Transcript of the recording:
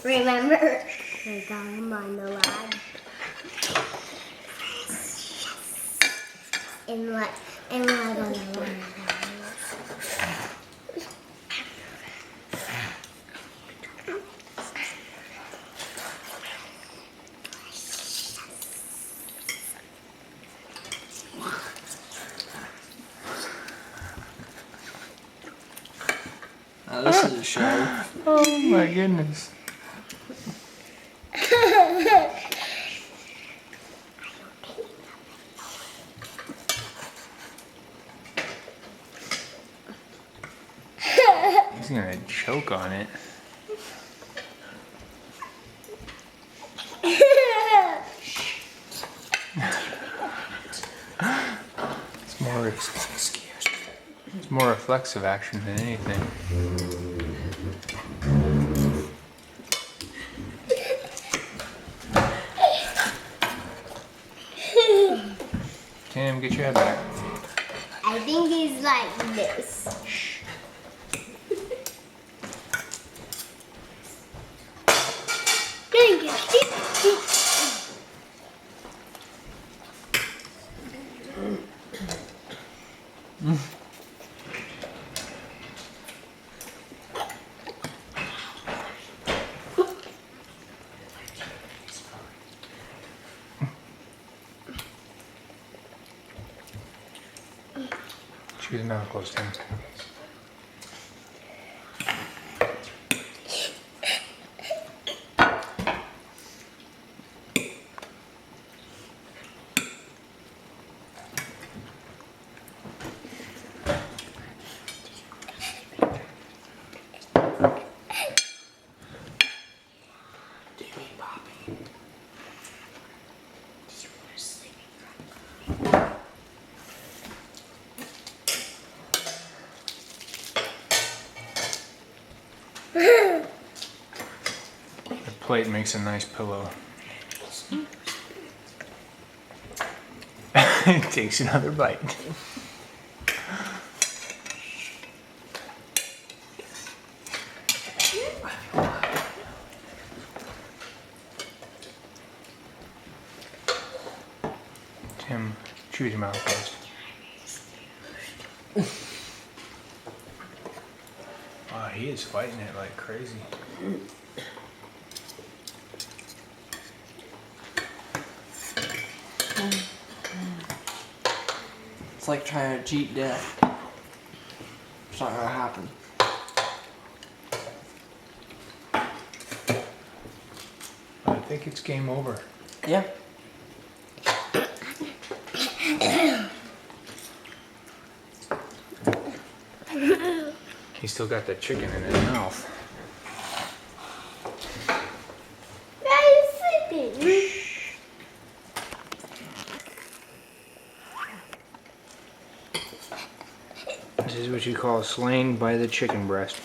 Remember the dog on the log? And what on the log? Now this is a show. Oh my goodness. He's gonna choke on it. It's more reflexive action than anything. Tim, get your head back. I think he's like this. Chew his mouth closed, Tim. The plate makes a nice pillow. It takes another bite. Tim, chew your mouth closed. Wow, he is fighting it like crazy. It's like trying to cheat death. It's not gonna happen. I think it's game over. Yeah. He's still got the chicken in his mouth. He's sleeping. This is what you call slain by the chicken breast.